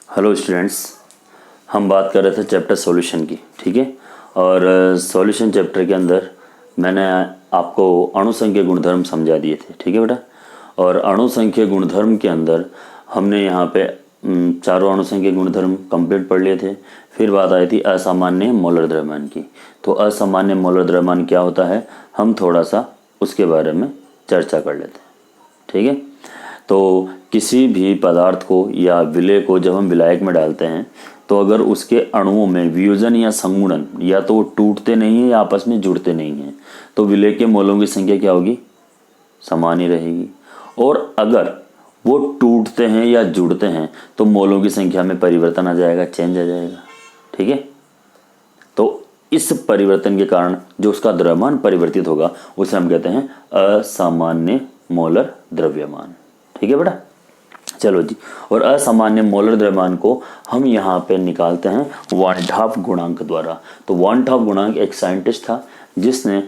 Hello students, हम बात कर रहे थे चैप्टर सॉल्यूशन की। ठीक है, और सॉल्यूशन चैप्टर के अंदर मैंने आपको अणुसंख्य गुणधर्म समझा दिए थे। ठीक है बेटा, और अणुसंख्य गुणधर्म के अंदर हमने यहाँ पे चारों अणुसंख्य गुणधर्म कंप्लीट पढ़ लिए थे। फिर बात आई थी असामान्य मोलर द्रव्यमान की। तो असामान्य मोलर द्रव्यमान क्या होता है, हम थोड़ा सा उसके बारे में चर्चा कर लेते हैं। ठीक है, तो किसी भी पदार्थ को या विलय को जब हम विलायक में डालते हैं तो अगर उसके अणुओं में वियोजन या संगुणन या तो वो टूटते नहीं है या आपस में जुड़ते नहीं हैं तो विलय के मोलों की संख्या क्या होगी, समान ही रहेगी। और अगर वो टूटते हैं या जुड़ते हैं तो मोलों की संख्या में परिवर्तन आ जाएगा, चेंज आ जाएगा। ठीक है, तो इस परिवर्तन के कारण जो उसका द्रव्यमान परिवर्तित होगा उसे हम कहते हैं असामान्य मोलर द्रव्यमान। ठीक है बेटा, चलो जी। और असामान्य मोलर द्रव्यमान को हम यहाँ पे निकालते हैं वॉन टॉप गुणांक द्वारा। तो वॉन टॉप गुणांक एक साइंटिस्ट था जिसने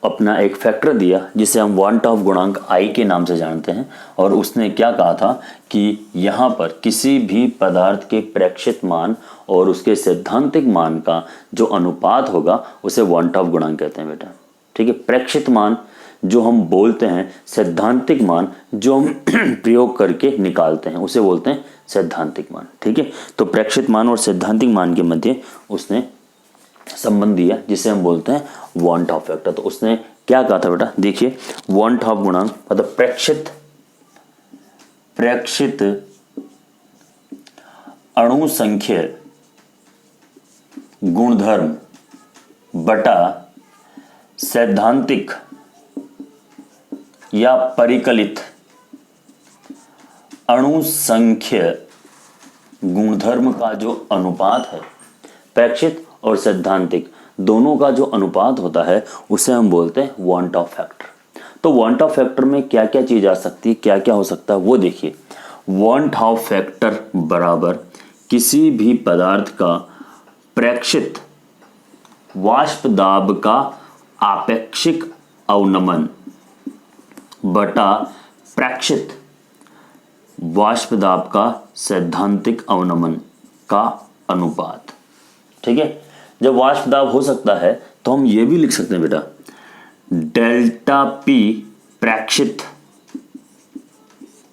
अपना एक फैक्टर दिया जिसे हम वॉन टॉप गुणांक आई के नाम से जानते हैं। और उसने क्या कहा था कि यहाँ पर किसी भी पदार्थ के प्रेक्षित मान और उसके सैद्धांतिक मान का जो अनुपात होगा उसे वॉन टॉप गुणांक कहते हैं बेटा। ठीक है, प्रेक्षित मान जो हम बोलते हैं, सैद्धांतिक मान जो हम प्रयोग करके निकालते हैं उसे बोलते हैं सैद्धांतिक मान। ठीक है, तो प्रेक्षित मान और सैद्धांतिक मान के मध्य उसने संबंध दिया जिसे हम बोलते हैं वॉन टॉप फैक्टर। तो उसने क्या कहा था बेटा, देखिए, वॉन टॉप गुणांक मतलब प्रेक्षित अणु संख्य गुणधर्म बटा सैद्धांतिक या परिकलित अणु संख्य गुणधर्म का जो अनुपात है, प्रेक्षित और सैद्धांतिक दोनों का जो अनुपात होता है उसे हम बोलते हैं वॉन टॉप फैक्टर। तो वॉन टॉप फैक्टर में क्या क्या चीज आ सकती है, क्या क्या हो सकता है वो देखिए। वॉन टॉप फैक्टर बराबर किसी भी पदार्थ का प्रेक्षित वाष्प दाब का आपेक्षिक अवनमन बटा प्रेक्षित वाष्प दाब का सैद्धांतिक अवनमन का अनुपात। ठीक है, जब वाष्प दाब हो सकता है तो हम ये भी लिख सकते हैं बेटा, डेल्टा पी प्रेक्षित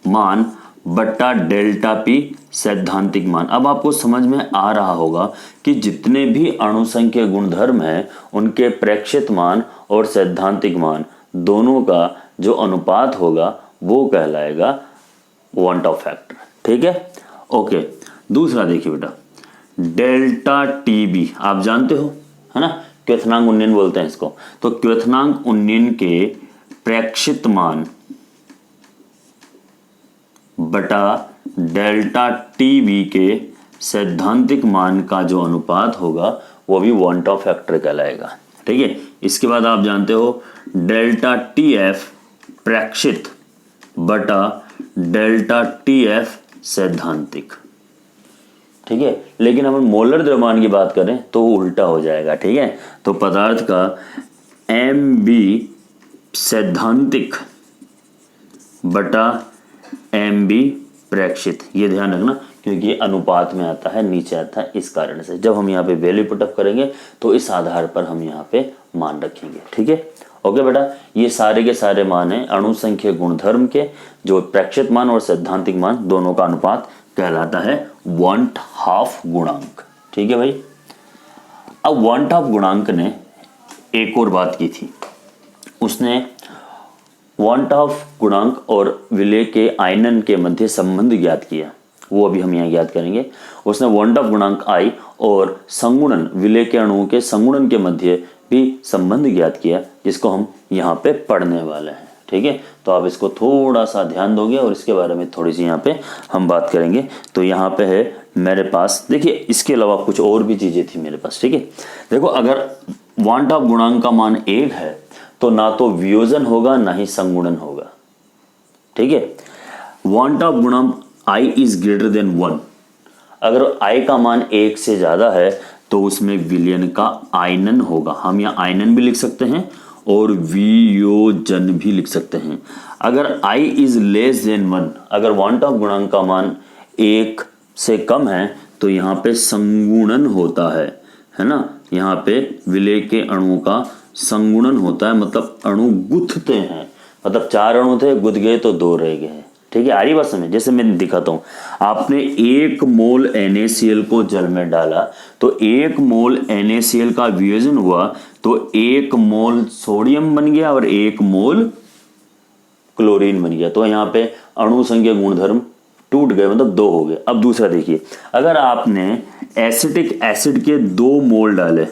मान बटा डेल्टा पी सैद्धांतिक मान। अब आपको समझ में आ रहा होगा कि जितने भी अणुसंख्य गुणधर्म हैं उनके प्रेक्षित मान और सैद्धांतिक मान दोनों का जो अनुपात होगा वो कहलाएगा वॉन टॉप फैक्टर। ठीक है, ओके। दूसरा देखिए बेटा, डेल्टा टीबी आप जानते हो है ना, क्वथनांक उन्नयन बोलते हैं इसको। तो क्वथनांक उन्नयन के प्रेक्षित मान बटा डेल्टा टीबी के सैद्धांतिक मान का जो अनुपात होगा वो भी वॉन टॉप फैक्टर कहलाएगा। ठीक है, इसके बाद आप जानते हो डेल्टा टी एफ प्रेक्षित बटा डेल्टा टी एफ सैद्धांतिक। ठीक है, लेकिन हम मोलर द्रव्यमान की बात करें तो वो उल्टा हो जाएगा। ठीक है, तो पदार्थ का एम बी सैद्धांतिक बटा एम बी प्रेक्षित, ये ध्यान रखना क्योंकि ये अनुपात में आता है, नीचे आता है। इस कारण से जब हम यहाँ पे वैल्यू पुटअप करेंगे तो इस आधार पर हम यहाँ पे मान रखेंगे। ठीक है, ओके बेटा, ये सारे के सारे मान हैं अणुसंख्य गुणधर्म के, जो प्रेक्षित मान और सैद्धांतिक मान दोनों का अनुपात कहलाता है वॉन टॉप गुणांक। ठीक है भाई, अब वॉन टॉप गुणांक ने एक और बात की थी, उसने वॉन टॉप गुणांक और विलय के आयनन के मध्य संबंध ज्ञात किया, वो अभी हम यहाँ ज्ञात करेंगे। उसने वॉन टॉप गुणांक आई और संगुणन विलय के अणुओं के संगुणन के मध्य भी संबंध ज्ञात किया जिसको हम यहाँ पे पढ़ने वाले हैं। ठीक है, तो आप इसको थोड़ा सा ध्यान दोगे और इसके बारे में थोड़ी सी यहाँ पे हम बात करेंगे। तो यहाँ पे है मेरे पास, देखिए इसके अलावा कुछ और भी चीजें थी मेरे पास। ठीक है, देखो अगर वॉन टॉप गुणांक का मान 1 है तो ना तो वियोजन होगा ना ही संगुणन होगा। ठीक है, वॉन टॉप गुणांक i इज ग्रेटर देन 1, अगर i का मान 1 से ज्यादा है तो उसमें विलयन का आयनन होगा। हम यहाँ आयनन भी लिख सकते हैं और वियोजन भी लिख सकते हैं। अगर i इज लेस देन 1, अगर वॉन टॉप गुणांक का मान 1 से कम है तो यहाँ पे संगुणन होता है ना। यहाँ पे विलेय के अणुओं का संगुणन होता है, मतलब अणु गुथते हैं, मतलब 4 अणु थे, गुथ गए तो 2 रह गए। ठीक है, आ रही बात समझ। जैसे मैं दिखाता हूँ, आपने 1 मोल NaCl को जल में डाला तो 1 मोल NaCl का वियोजन हुआ तो 1 मोल सोडियम बन गया और 1 मोल क्लोरीन बन गया। तो यहाँ पे अणु संख्या गुणधर्म टूट गए, मतलब 2 हो गए। अब दूसरा देखिए, अगर आपने एसिटिक एसिड के 2 मोल डाले,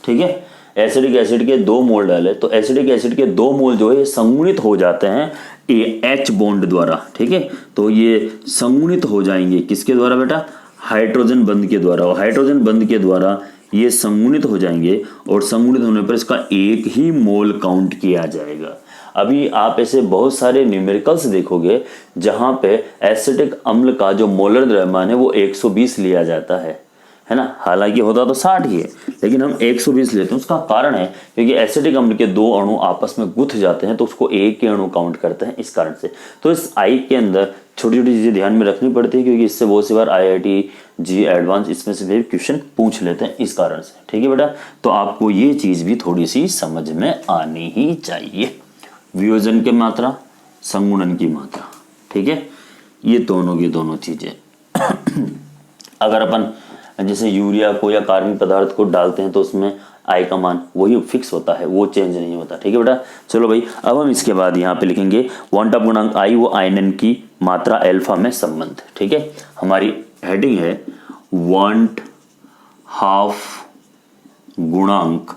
ठीक है, एसिडिक एसिड के 2 मोल डाले तो एसिडिक एसिड के 2 मोल जो है संगुणित हो जाते हैं H बॉन्ड द्वारा। ठीक है, तो ये संगुणित हो जाएंगे किसके द्वारा बेटा? हाइड्रोजन बंध के द्वारा। और हाइड्रोजन बंध के द्वारा ये संगुणित हो जाएंगे और संगुणित होने पर इसका 1 ही मोल काउंट किया जाएगा। अभी आप ऐसे बहुत सारे न्यूमेरिकल्स देखोगे जहां पे एसिटिक अम्ल का जो मोलर द्रव्यमान है वो 120 लिया जाता है ना। हालांकि होता तो 60 ही है, लेकिन हम 120 लेते हैं। उसका कारण है क्योंकि एसिटिक अम्ल के 2 अणु आपस में गुथ जाते हैं तो उसको 1 के अणु काउंट करते हैं, इस कारण से। तो इस आई के अंदर छोटी छोटी चीजें ध्यान में रखनी पड़ती है क्योंकि इससे बहुत सी बार IIT जी एडवांस इसमें से भी क्वेश्चन पूछ लेते हैं, इस कारण से। ठीक है बेटा, तो आपको ये चीज भी थोड़ी सी समझ में आनी ही चाहिए। वियोजन की मात्रा, संगुणन की मात्रा, ठीक है, ये दोनों की दोनों चीजें। अगर अपन जैसे यूरिया को या कार्बनिक पदार्थ को डालते हैं तो उसमें आई का मान वही फिक्स होता है, वो चेंज नहीं होता। ठीक है बेटा, चलो भाई, अब हम इसके बाद यहाँ पे लिखेंगे वांट ऑफ गुणांक आई वो आयनन की मात्रा अल्फा में संबंध। ठीक है, हमारी हेडिंग है वांट हाफ गुणांक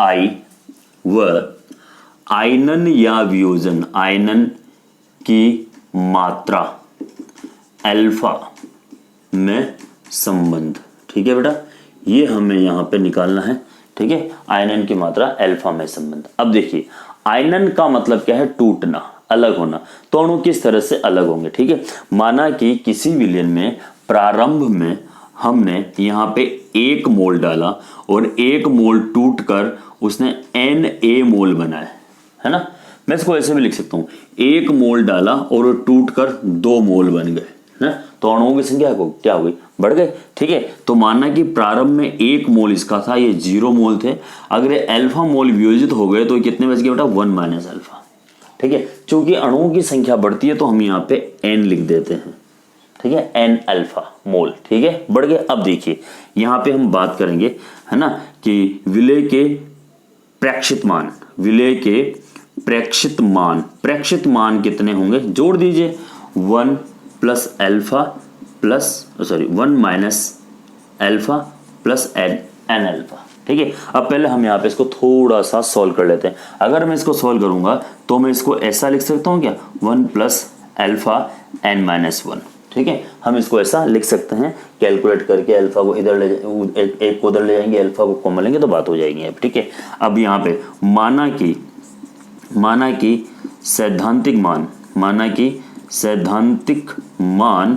आई व आयनन या वियोजन आयनन की मात्रा अल्फा में संबंध। ठीक है बेटा, ये हमें यहां पे निकालना है। ठीक है, आयनन की मात्रा अल्फा में संबंध। अब देखिए, आयनन का मतलब क्या है? टूटना, अलग होना। तो अणु किस तरह से अलग होंगे? ठीक है, माना कि किसी विलयन में प्रारंभ में हमने यहाँ पे 1 मोल डाला और 1 मोल टूटकर उसने Na मोल बनाया, है ना। मैं इसको ऐसे भी लिख सकता हूं, 1 मोल डाला और टूटकर 2 मोल बन गए ना, तो अणुओं की संख्या को क्या हो गई? बढ़ गए। ठीक है, तो मानना कि प्रारंभ में 1 मोल इसका था, ये 0 मोल थे। अगर ये अल्फा मोल वियोजित हो गए तो कितने बच गए बेटा? 1 माइनस अल्फा। ठीक है, चूंकि अणुओं की संख्या बढ़ती है तो हम यहाँ पे n लिख देते हैं। ठीक है, n अल्फा मोल। ठीक है, बढ़ गए। अब देखिए, यहाँ पे हम बात करेंगे, है ना, कि विलेय के प्रेक्षित मान, विलेय के प्रेक्षित मान कितने होंगे? जोड़ दीजिए, 1 plus alpha plus 1 minus alpha plus N alpha. ठीक है, अब पहले हम यहाँ पे इसको थोड़ा सा सॉल्व कर लेते हैं। अगर मैं इसको सॉल्व करूंगा तो मैं इसको ऐसा लिख सकता हूँ क्या? 1 प्लस अल्फा n माइनस 1। ठीक है, हम इसको ऐसा लिख सकते हैं। कैलकुलेट करके अल्फा को इधर ले एक को उधर ले जाएंगे, अल्फा को कॉमन लेंगे तो बात हो जाएगी अब। ठीक है, अब यहाँ पे माना कि सैद्धांतिक मान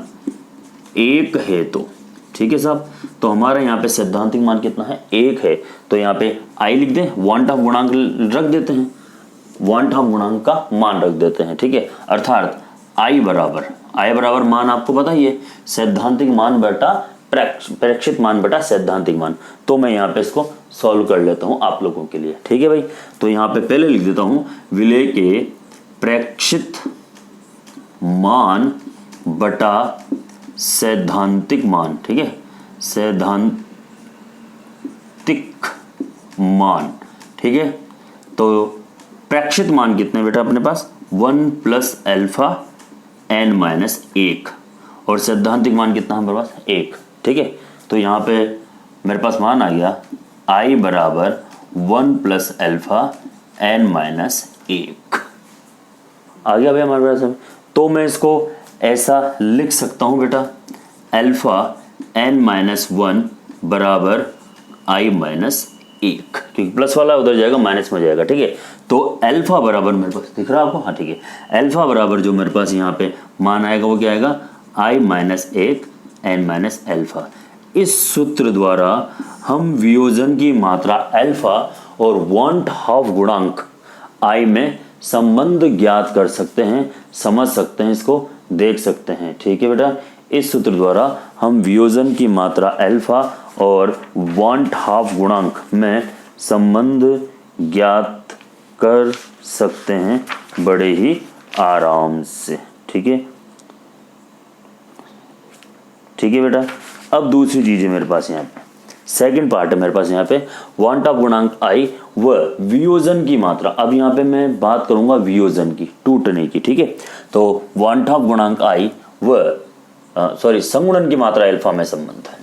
1 है तो, ठीक है साहब, तो हमारा यहाँ पे सैद्धांतिक मान कितना है? 1 है। तो यहाँ पे आई लिख दें, वांट ऑफ गुणांक रख देते हैं, वांट ऑफ गुणांक का मान रख देते हैं। ठीक है, अर्थात आई बराबर मान आपको पता ही है, सैद्धांतिक मान बटा प्रेक्षित मान बटा सैद्धांतिक मान। तो मैं यहाँ पे इसको सॉल्व कर लेता हूँ आप लोगों के लिए। ठीक है भाई, तो यहाँ पे पहले लिख देता हूँ विलेय के प्रेक्षित मान बटा सैद्धांतिक मान। ठीक है, सैद्धांतिक मान। ठीक है, तो प्रेक्षित मान कितने बेटा अपने पास? 1 प्लस अल्फा n माइनस 1 और सैद्धांतिक मान कितना हमारे पास? 1। ठीक है, तो यहाँ पे मेरे पास मान आ गया I बराबर 1 प्लस अल्फा n माइनस 1 आ गया भाई हमारे पास। तो मैं इसको ऐसा लिख सकता हूं बेटा, अल्फा n माइनस 1 बराबर I माइनस 1, क्योंकि प्लस वाला उधर जाएगा माइनस में जाएगा। ठीक है, तो अल्फा बराबर मेरे पास दिख रहा है आपको? हाँ ठीक है, अल्फा बराबर जो मेरे पास यहाँ पे मान आएगा वो क्या आएगा? I minus 1 n minus alpha. इस सूत्र द्वारा हम वियोजन की मात्रा अल्फा और वांट हाफ गुणांक I में संबंध ज्ञात कर सकते हैं, समझ सकते हैं, इसको देख सकते हैं। ठीक है बेटा, इस सूत्र द्वारा हम वियोजन की मात्रा अल्फा और वांट हाफ गुणांक में संबंध ज्ञात कर सकते हैं बड़े ही आराम से। ठीक है, ठीक है बेटा। अब दूसरी चीज है मेरे पास यहाँ पे, सेकंड पार्ट है मेरे पास यहाँ पे, वांट ऑफ गुणांक आई व वियोजन की मात्रा। अब यहाँ पे मैं बात करूंगा वियोजन की, टूटने की। ठीक है, तो वांट ऑफ गुणांक आई व संगुणन की मात्रा अल्फा में संबंध है।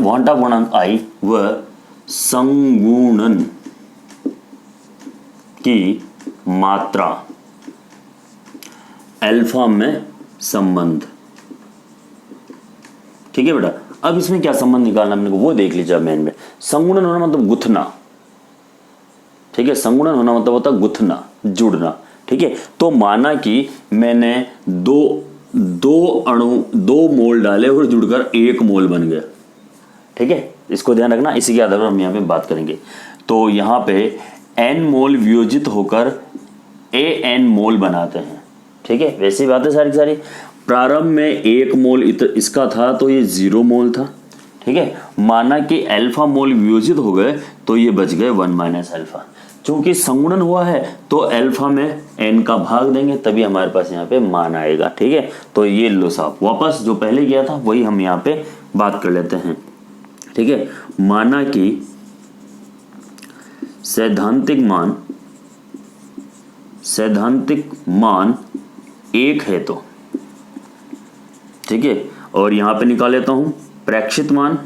वांट ऑफ गुणांक आई व संगुणन की मात्रा अल्फा में संबंध। ठीक है बेटा, अब इसमें क्या संबंध निकालना अपने को वो देख लीजिए। मेन में संगुणन होना मतलब गुथना। ठीक है, संगुणन होना मतलब होता है गुथना, जुड़ना। ठीक है, तो माना कि मैंने दो मोल डाले और जुड़कर एक मोल बन गया। ठीक है, इसको ध्यान रखना, इसी के आधार पर हम यहाँ पे बात करेंगे। तो यहाँ पे n मोल वियोजित होकर an मोल बनाते हैं। ठीक है, वैसी बात है सारी सारी। प्रारंभ में 1 मोल इसका था तो ये 0 मोल था। ठीक है, माना कि अल्फा मोल वियोजित हो गए तो ये बच गए 1 माइनस अल्फा। चूंकि संगुणन हुआ है तो अल्फा में n का भाग देंगे, तभी हमारे पास यहाँ पे मान आएगा। ठीक है, तो ये लो साहब, वापस जो पहले किया था वही हम यहाँ पे बात कर लेते हैं। ठीक है, माना कि सैद्धांतिक मान 1 है तो, ठीक है, और यहां पे निकाल लेता हूं प्रेक्षित मान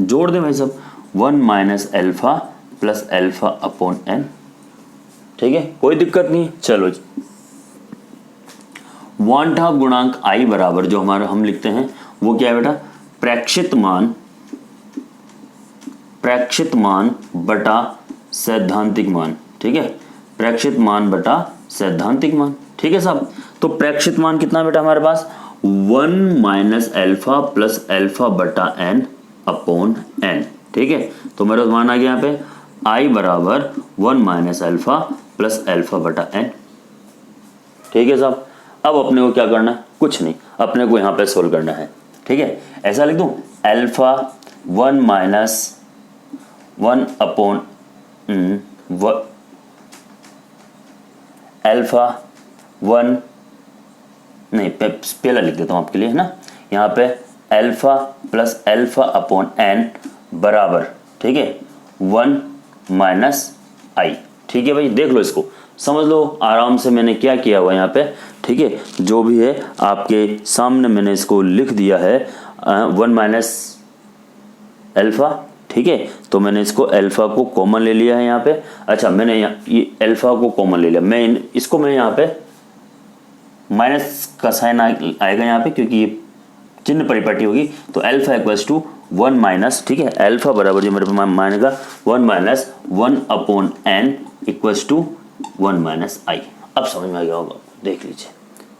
जोड़ दें भाई सब, 1 minus alpha plus alpha upon n। ठीक है, कोई दिक्कत नहीं। चलो जी, वांट ऑफ गुणांक i बराबर जो हमारा हम लिखते हैं वो क्या है बेटा, प्रेक्षित मान बटा सैद्धांतिक मान। ठीक है, प्रेक्षित मान बटा सैद्धांतिक मान। ठीक है साहब, तो प्रेक्षित मान कितना बेटा हमारे पास, 1 माइनस अल्फा प्लस अल्फा बटा n अपॉन n। ठीक है, तो मेरा मान आ गया यहाँ पे i बराबर 1 माइनस अल्फा प्लस अल्फा बटा n। ठीक है साहब, अब अपने को क्या करना है, कुछ नहीं, अपने को यहाँ पे सोल्व करना है। ठीक है, ऐसा लिख दूं, अल्फा 1 माइनस 1 अपॉन अल्फा 1 नहीं, पहला लिख देता हूं आपके लिए, है ना। यहाँ पे alpha plus alpha upon n बराबर, ठीक है, 1 माइनस आई। ठीक है भाई, देख लो, इसको समझ लो आराम से, मैंने क्या किया हुआ यहाँ पे। ठीक है, जो भी है आपके सामने मैंने इसको लिख दिया है, 1 माइनस अल्फा। ठीक है, तो मैंने इसको अल्फा को कॉमन ले लिया है यहाँ पे। अच्छा, मैंने ये अल्फा को कॉमन ले लिया, मैं यहाँ पे माइनस का साइन आएगा यहाँ पे, क्योंकि ये चिन्ह परिपाटी होगी। तो अल्फा इक्वल्स टू 1 माइनस, ठीक है, अल्फा बराबर जो मेरे पास मानेगा 1 minus 1 upon n equals to 1 minus i. अब समझ में आ गया होगा, देख लीजिए।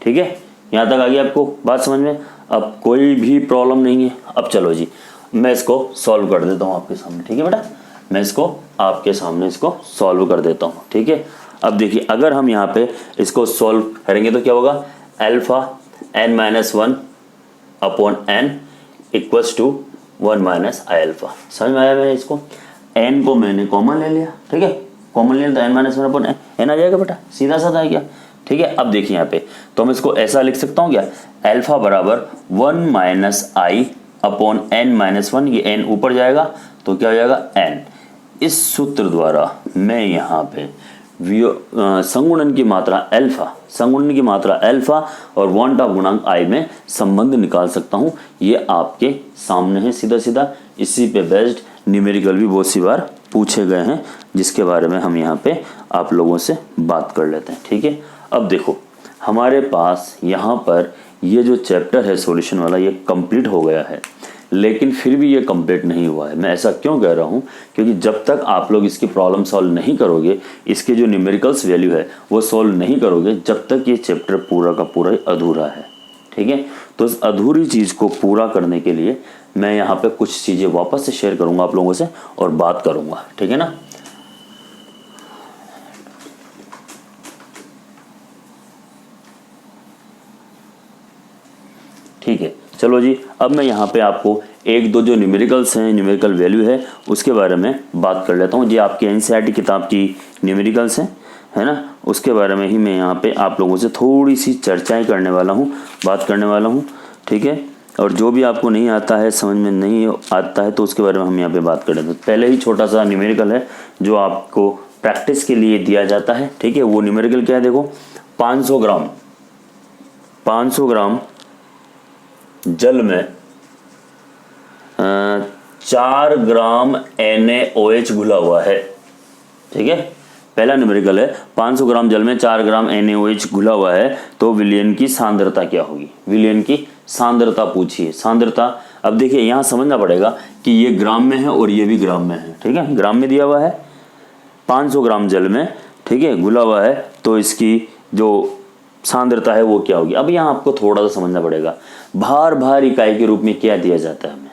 ठीक है, यहाँ तक आ गया आपको बात समझ में, अब कोई भी प्रॉब्लम नहीं है। अब चलो जी, मैं इसको सॉल्व कर देता हूँ आपके सामने। ठीक है बेटा, मैं इसको आपके सामने इसको सॉल्व कर देता हूँ। ठीक है, अब देखिए, अगर हम यहाँ पे इसको सॉल्व करेंगे तो क्या होगा, alpha n minus 1 upon n equals to 1 minus I alpha. समझ में आया। मैं इसको n को मैंने कॉमन ले लिया। ठीक है, कॉमन ले लिया तो n माइनस 1 अपॉन n आ जाएगा बेटा, सीधा साधा आ गया। ठीक है, अब देखिए यहाँ पे, तो मैं इसको ऐसा लिख सकता हूँ क्या, अल्फा बराबर 1 माइनस आई अपॉन n माइनस 1, ये n ऊपर जाएगा तो क्या हो जाएगा n। इस सूत्र द्वारा मैं यहाँ पे संगुणन की मात्रा अल्फा और वांट ऑफ गुणांक i में संबंध निकाल सकता हूँ। ये आपके सामने है सीधा सीधा। इसी पे बेस्ड न्यूमेरिकल भी बहुत सी बार पूछे गए हैं, जिसके बारे में हम यहाँ पे आप लोगों से बात कर लेते हैं। ठीक है, अब देखो हमारे पास यहाँ पर ये जो चैप्टर है सॉल्यूशन वाला, ये कंप्लीट हो गया है। लेकिन फिर भी ये कंप्लीट नहीं हुआ है। मैं ऐसा क्यों कह रहा हूँ, क्योंकि जब तक आप लोग इसकी प्रॉब्लम सॉल्व नहीं करोगे, इसके जो न्यूमेरिकल्स वैल्यू है वो सॉल्व नहीं करोगे, जब तक ये चैप्टर पूरा का पूरा अधूरा है। ठीक है, तो इस अधूरी चीज़ को पूरा करने के लिए मैं यहाँ पे कुछ चीज़ें वापस से शेयर करूँगा आप लोगों से और बात करूँगा। ठीक है ना। ठीक है, चलो जी, अब मैं यहाँ पे आपको एक दो जो न्यूमेरिकल्स हैं, न्यूमेरिकल वैल्यू है, उसके बारे में बात कर लेता हूँ। जी आपकी एनसीईआरटी किताब की न्यूमेरिकल्स हैं, है ना, उसके बारे में ही मैं यहाँ पे आप लोगों से थोड़ी सी चर्चाएं करने वाला हूँ, बात करने वाला हूँ। ठीक है, और जो भी आपको नहीं आता है, समझ में नहीं आता है, तो उसके बारे में हम यहाँ पे बात कर लेते हैं। पहले ही छोटा सा न्यूमेरिकल है जो आपको प्रैक्टिस के लिए दिया जाता है। ठीक है, वो न्यूमेरिकल क्या है, देखो 500 ग्राम जल में 4 ग्राम NaOH घुला हुआ है। ठीक है, पहला न्यूमेरिकल है 500 ग्राम जल में 4 ग्राम NaOH घुला हुआ है, तो विलयन की सांद्रता क्या होगी। विलयन की सांद्रता पूछिए, सांद्रता। अब देखिए यहां समझना पड़ेगा कि ये ग्राम में है और ये भी ग्राम में है। ठीक है, ग्राम में दिया हुआ है 500 ग्राम जल में, ठीक है, घुला हुआ है, तो इसकी जो सांद्रता है वो क्या होगी। अब यहाँ आपको थोड़ा सा समझना पड़ेगा, भार इकाई के रूप में क्या दिया जाता है हमें,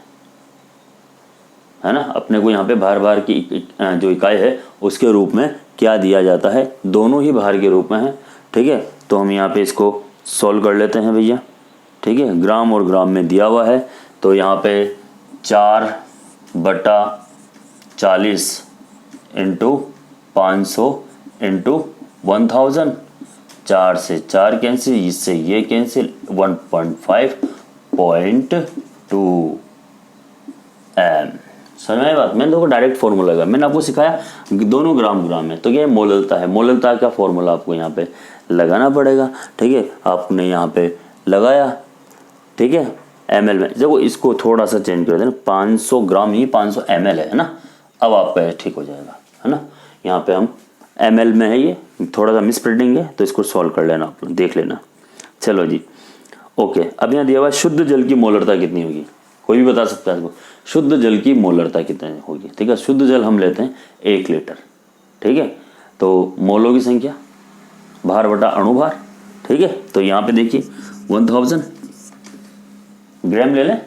है ना, अपने को यहाँ पे भार की जो इकाई है उसके रूप में क्या दिया जाता है, दोनों ही भार के रूप में है। ठीक है, तो हम यहाँ पे इसको सॉल्व कर लेते हैं भैया। ठीक है, ग्राम और ग्राम में दिया हुआ है, तो यहाँ पे 4/40 इंटू 500 इंटू 1000, 4 से 4 कैंसिल, इससे ये कैंसिल, 1.5.2 m। समझ में आई बात। मैंने देखो डायरेक्ट फॉर्मूला लगा, मैंने आपको सिखाया दोनों ग्राम है, तो ये मोललता है, मोललता का फॉर्मूला आपको यहाँ पे लगाना पड़ेगा। ठीक है, आपने यहाँ पे लगाया। ठीक है, ml में देखो इसको थोड़ा सा चेंज कर देना, 500 ग्राम ही 500 ml है ना, अब आपका ठीक हो जाएगा, है ना। यहाँ पे हम ml में है, ये थोड़ा सा मिसप्रिंटिंग है, तो इसको सॉल्व कर लेना, आप लोग देख लेना। चलो जी, ओके। अब यहाँ दिया हुआ शुद्ध जल की मोलरता कितनी होगी, कोई भी बता सकता है इसको, शुद्ध जल की मोलरता कितनी होगी। ठीक है, शुद्ध जल हम लेते हैं 1 लीटर। ठीक है, तो मोलों की संख्या भार बटा अणुभार। ठीक है, तो यहाँ पे देखिए 1000 ग्राम ले लें।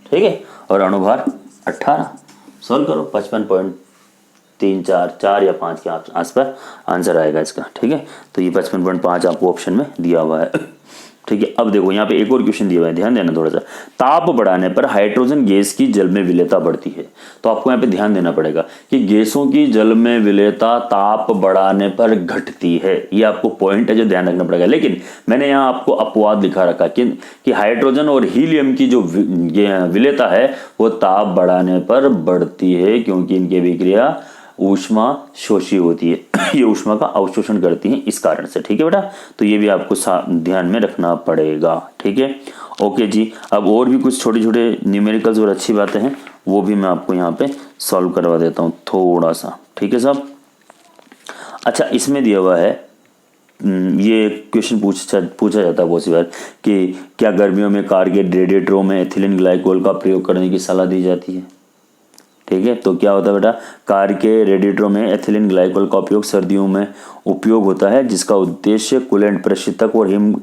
ठीक है, और अणुभार 18, सॉल्व करो, 55.34 4 या 5 के आसपास आंसर आएगा इसका। ठीक है, तो ये 55.5 आपको ऑप्शन में दिया हुआ है। ठीक है, अब देखो यहाँ पे एक और क्वेश्चन दिया हुआ है, ध्यान देना थोड़ा सा। ताप बढ़ाने पर हाइड्रोजन गैस की जल में विलेयता बढ़ती है, तो आपको यहाँ पे ध्यान देना पड़ेगा कि गैसों की जल में विलेयता ताप बढ़ाने पर घटती है, ये आपको पॉइंट है जो ध्यान रखना पड़ेगा। लेकिन मैंने यहाँ आपको अपवाद लिखा रखा कि हाइड्रोजन और हीलियम की जो विलेयता है वो ताप बढ़ाने पर बढ़ती है, क्योंकि इनकी विक्रिया ऊष्मा शोषी होती है, ये ऊष्मा का अवशोषण करती हैं इस कारण से। ठीक है बेटा, तो ये भी आपको ध्यान में रखना पड़ेगा। ठीक है, ओके जी। अब और भी कुछ छोटे छोटे न्यूमेरिकल्स और अच्छी बातें हैं, वो भी मैं आपको यहाँ पे सॉल्व करवा देता हूँ थोड़ा सा। ठीक है साहब, अच्छा इसमें दिया हुआ है, ये क्वेश्चन पूछा जाता है बहुत सी बार कि क्या गर्मियों में कार के रेडिएटरों में एथिलीन ग्लाइकोल का प्रयोग करने की सलाह दी जाती है। ठीक है, तो क्या होता है बेटा, कार के रेडिएटरों में एथिलीन ग्लाइकोल का उपयोग सर्दियों में उपयोग होता है, जिसका उद्देश्य कूलेंट प्रशीतक और हिम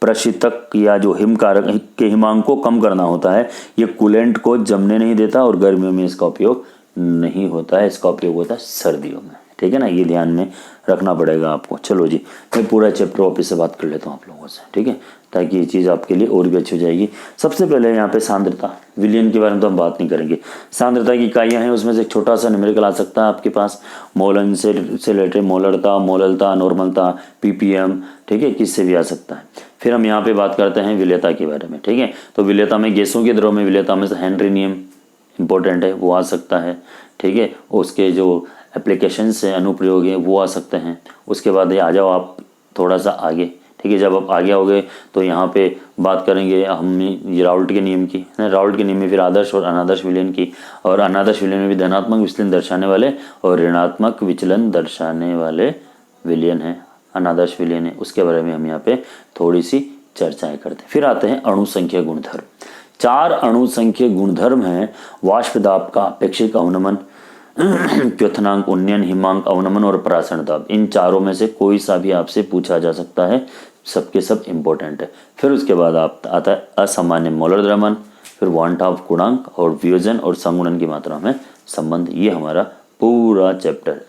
प्रशीतक या जो हिमकारक के हिमांक को कम करना होता है। ये कूलेंट को जमने नहीं देता और गर्मियों में इसका उपयोग नहीं होता है, इसका उपयोग होता है सर्दियों में। ठीक है ना, ये ध्यान में रखना पड़ेगा आपको। चलो जी, मैं पूरा चैप्टर वापस से बात कर लेता हूँ आप लोगों से। ठीक है, ताकि ये चीज़ आपके लिए और भी अच्छी हो जाएगी। सबसे पहले यहाँ पे सांद्रता, विलयन के बारे में तो हम बात नहीं करेंगे। सांद्रता की इकाइयाँ हैं, उसमें से एक छोटा सा न्यूमेरिकल आ सकता है आपके पास, मोलन से रिलेटेड, मोलरता, मोललता, नॉर्मलता, ppm। ठीक है, किससे भी आ सकता है। फिर हम यहाँ पे बात करते हैं विलेयता के बारे में। ठीक है, तो विलेयता में गैसों के द्रव में विलेयता में से हेनरी नियम इंपॉर्टेंट है, वो आ सकता है। ठीक है, उसके जो एप्लीकेशन से अनुप्रयोग है वो आ सकते हैं। उसके बाद ये आ जाओ आप थोड़ा सा आगे। ठीक है, जब आप आगे आओगे तो यहाँ पे बात करेंगे हम ये राउल्ट के नियम की। राउल्ट के नियम में फिर आदर्श और अनादर्श विलयन की, और अनादर्श विलयन में भी धनात्मक विचलन दर्शाने वाले और ऋणात्मक विचलन दर्शाने वाले विलयन है, अनादर्श विलयन है। उसके बारे में हम यहाँ पे थोड़ी सी चर्चाएं करते हैं। फिर आते हैं अणु संख्या गुणधर्म। 4 अणु संख्यक गुणधर्म हैं वाष्प दाब का, अपेक्षिक अवनमन, क्वथनांक, उन्नयन, हिमांक, अवनमन और परासरण दाब। इन चारों में से कोई सा भी आपसे पूछा जा सकता है, सबके सब इंपॉर्टेंट है। फिर उसके बाद आप आता है असामान्य मोलर द्रव्यमान, फिर वांट ऑफ गुणांक और वियोजन और संगुणन की मात्रा में संबंध। ये हमारा पूरा चैप्टर